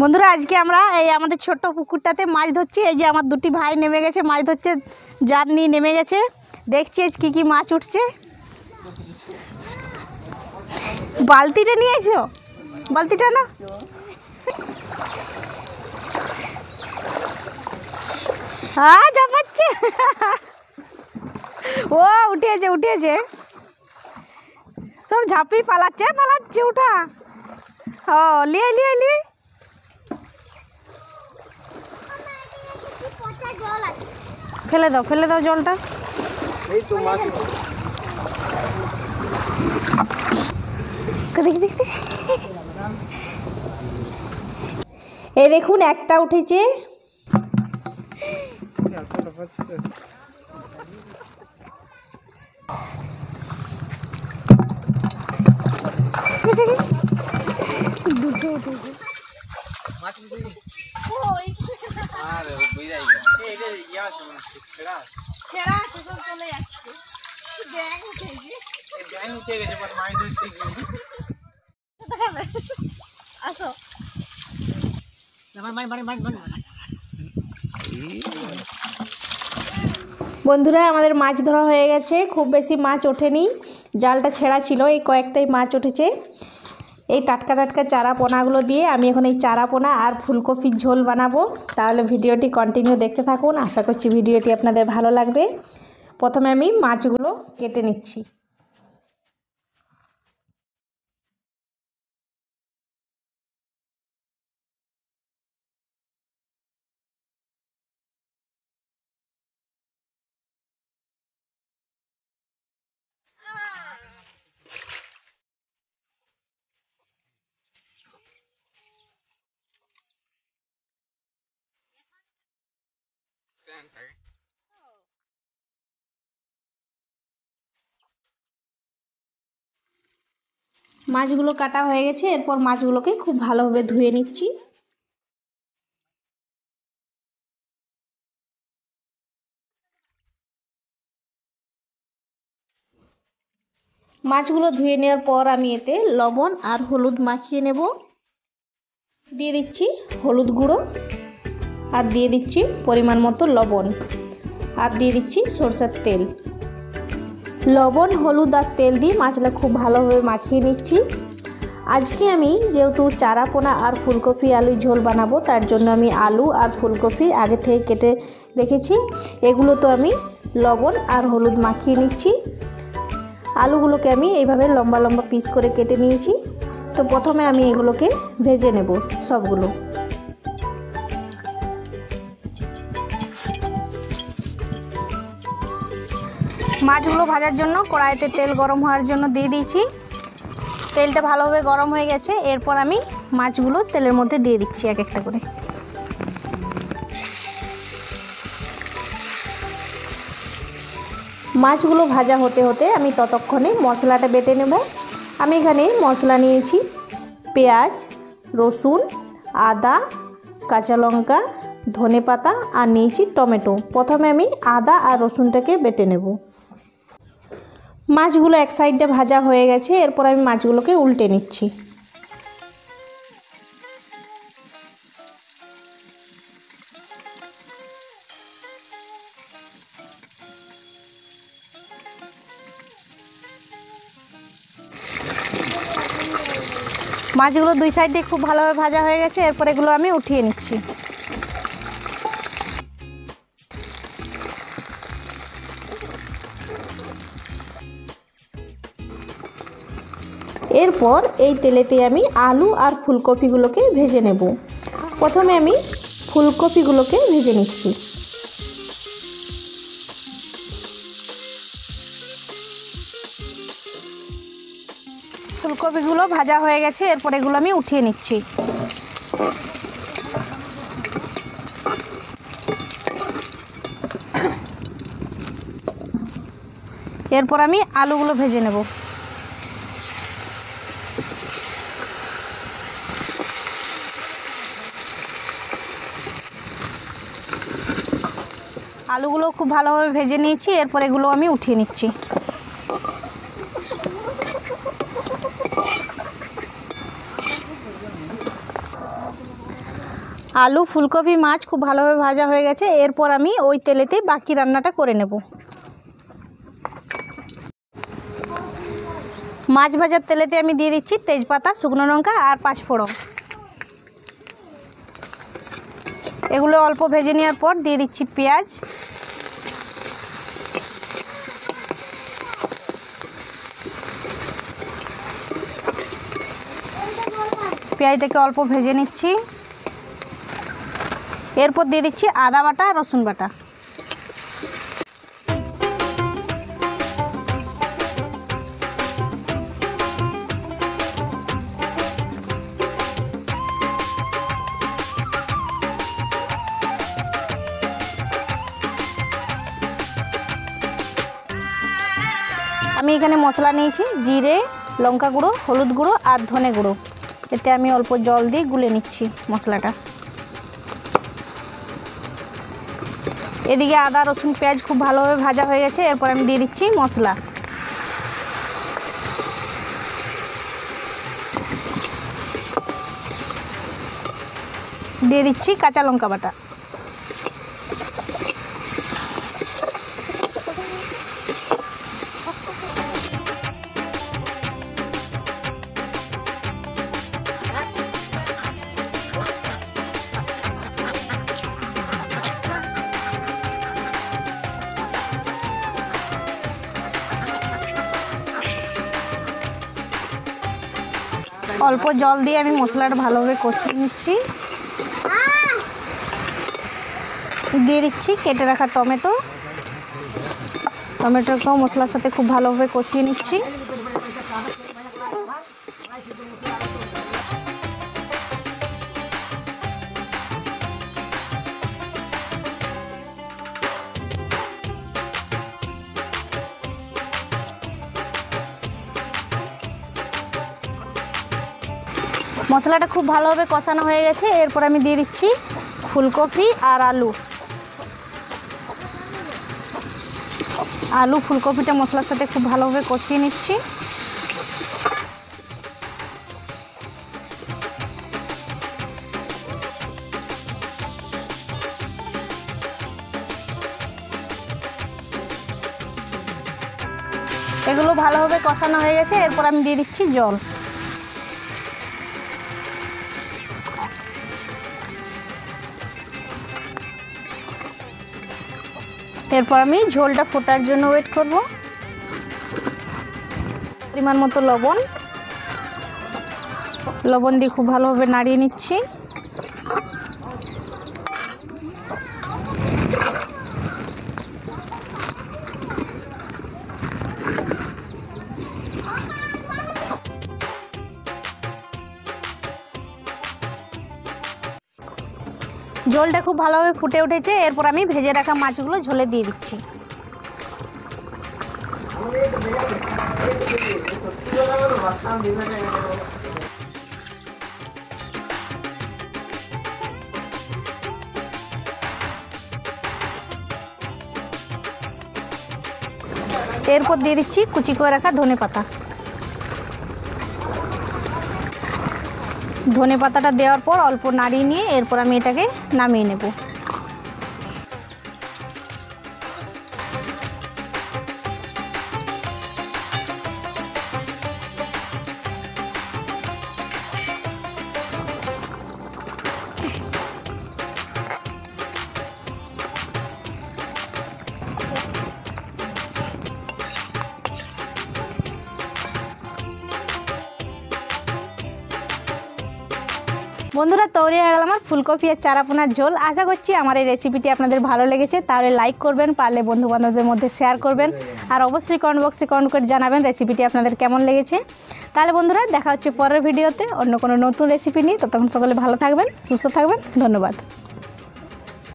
বন্ধুরা আজকে আমরা এই আমাদের ছোট্ট পুকুরটাতে মাছ ধরছি। এই যে আমার দুটি ভাই নেমে গেছে, মাছ ধরছে, জাল নিয়ে নেমে গেছে। দেখছি কি কি মাছ উঠছে। বালতিটা নিয়ে এসো, বালতিটা না। হ্যাঁ ঝাপাচ্ছে। ও উঠেছে উঠেছে, সব ঝাঁপি পালাচ্ছে পালাচ্ছে উঠা। ও লিয়ে লিয়ে লিয়ে ফেলে দাও জলটা। এই দেখুন একটা উঠেছে। দুটো উঠেছে। আসো বন্ধুরা, আমাদের মাছ ধরা হয়ে গেছে। খুব বেশি মাছ ওঠেনি, জালটা ছেঁড়া ছিল, এই কয়েকটাই মাছ উঠেছে। এই টাটকা টাটকা চারা পোনাগুলো দিয়ে আমি এখন এই চারা পোনা আর ফুলকপির ঝোল বানাবো। তাহলে ভিডিওটি কন্টিনিউ দেখতে থাকুন, আশা করছি ভিডিওটি আপনাদের ভালো লাগবে। প্রথমে আমি মাছগুলো কেটে নিচ্ছি। মাছগুলো কাটা হয়ে গেছে, এরপর মাছগুলোকে খুব ভালোভাবে ধুয়ে নিচ্ছি। মাছগুলো ধুয়ে নেওয়ার পর আমি এতে লবণ আর হলুদ মাখিয়ে নেব। দিয়ে দিচ্ছি হলুদ গুঁড়ো, আর দিয়ে দিচ্ছি পরিমাণ মতো লবণ, আর দিয়ে দিচ্ছি সরষের তেল। লবণ হলুদ আর তেল দিয়ে মাছটা খুব ভালোভাবে মাখিয়ে নিচ্ছি। আজকে আমি যেহেতু চারা পোনা আর ফুলকপি আলুর ঝোল বানাবো, তার জন্য আমি আলু আর ফুলকপি আগে থেকে কেটে রেখেছি। এগুলো তো আমি লবণ আর হলুদ মাখিয়ে নিচ্ছি। আলুগুলোকে আমি এইভাবে লম্বা লম্বা পিস করে কেটে নিয়েছি। তো প্রথমে আমি এগুলোকে ভেজে নেব সবগুলো। মাছগুলো ভাজার জন্য কড়াইতে তেল গরম হওয়ার জন্য দিয়ে দিয়েছি। তেলটা ভালোভাবে গরম হয়ে গেছে, এরপর আমি মাছগুলো তেলের মধ্যে দিয়ে দিচ্ছি এক একটা করে। মাছগুলো ভাজা হতে হতে আমি ততক্ষণে মশলাটা বেটে নেব। আমি এখানে মশলা নিয়েছি পেঁয়াজ, রসুন, আদা, কাঁচা লঙ্কা, ধনেপাতা আর নিয়েছি টমেটো। প্রথমে আমি আদা আর রসুনটাকে বেটে নেব। মাছগুলো এক সাইডে ভাজা হয়ে গেছে, এরপর আমি মাছগুলোকে উল্টে নিচ্ছি। মাছগুলো দুই সাইডে খুব ভালোভাবে ভাজা হয়ে গেছে, এরপর এগুলো আমি উঠিয়ে নিচ্ছি। এরপর এই তেলেতে আমি আলু আর ফুলকপিগুলোকে ভেজে নেব। প্রথমে আমি ফুলকপিগুলোকে ভেজে নিচ্ছি। ফুলকপিগুলো ভাজা হয়ে গেছে, এরপর এগুলো আমি উঠিয়ে নিচ্ছি। এরপর আমি আলুগুলো ভেজে নেব। আলুগুলো খুব ভালোভাবে ভেজে নিয়েছি, এরপর এগুলো আমি উঠিয়ে নিচ্ছি। আলু ফুলকপি মাছ খুব ভালোভাবে ভাজা হয়ে গেছে। এরপর আমি ওই তেলেতে বাকি রান্নাটা করে নেব। মাছ ভাজার তেলেতে আমি দিয়ে দিচ্ছি তেজপাতা, শুকনো লঙ্কা আর পাঁচফোড়ন। এগুলো অল্প ভেজে নেওয়ার পর দিয়ে দিচ্ছি পেঁয়াজ। পেঁয়াজটাকে অল্প ভেজে নিচ্ছি। এরপর দিয়ে দিচ্ছি আদা বাটা, রসুন বাটা। আমি এখানে মশলা নিয়েছি জিরে, লঙ্কা গুঁড়ো, হলুদ গুঁড়ো আর ধনে গুঁড়ো। এতে আমি অল্প জল দিয়ে গুলে নিচ্ছি মশলাটা। এদিকে আদা রসুন পেঁয়াজ খুব ভালোভাবে ভাজা হয়ে গেছে। এরপর আমি দিয়ে দিচ্ছি মশলা। দিয়ে দিচ্ছি কাঁচা লঙ্কা বাটা। অল্প জল দিয়ে আমি মশলাটা ভালোভাবে কষিয়ে নিচ্ছি। দিয়ে দিচ্ছি কেটে রাখা টমেটো। টমেটোকেও মশলার সাথে খুব ভালোভাবে কষিয়ে নিচ্ছি। মশলাটা খুব ভালোভাবে কষানো হয়ে গেছে। এরপর আমি দিয়ে দিচ্ছি ফুলকপি আর আলু। আলু ফুলকপিটা মশলার সাথে খুব ভালোভাবে কষিয়ে নিচ্ছি। এগুলো ভালোভাবে কষানো হয়ে গেছে। এরপর আমি দিয়ে দিচ্ছি জল। এরপর আমি ঝোলটা ফোটার জন্য ওয়েট করব। পরিমাণ মতো লবণ দিয়ে খুব ভালোভাবে নাড়িয়ে নিচ্ছি। ঝোলটা খুব ভালোভাবে ফুটে উঠেছে। এরপর আমি ভেজে রাখা মাছগুলো ঝোলে দিয়ে দিচ্ছি। এরপর দিয়ে দিচ্ছি কুচি করে রাখা ধনেপাতা। ধনেপাতাটা দেওয়ার পর অল্প নাড়িয়ে নিয়ে এরপর আমি এটাকে নামিয়ে নেব। বন্ধুরা, তৈরি হয়ে গেল আমার ফুলকপি আর চারাপোনার ঝোল। আশা করছি আমার এই রেসিপিটি আপনাদের ভালো লেগেছে। তাহলে লাইক করবেন, পারলে বন্ধুবান্ধবদের মধ্যে শেয়ার করবেন, আর অবশ্যই কমেন্ট বক্সে কমেন্ট করে জানাবেন রেসিপিটি আপনাদের কেমন লেগেছে। তাহলে বন্ধুরা, দেখা হচ্ছে পরের ভিডিওতে অন্য কোনো নতুন রেসিপি নিয়ে। ততক্ষণ সকলে ভালো থাকবেন, সুস্থ থাকবেন। ধন্যবাদ।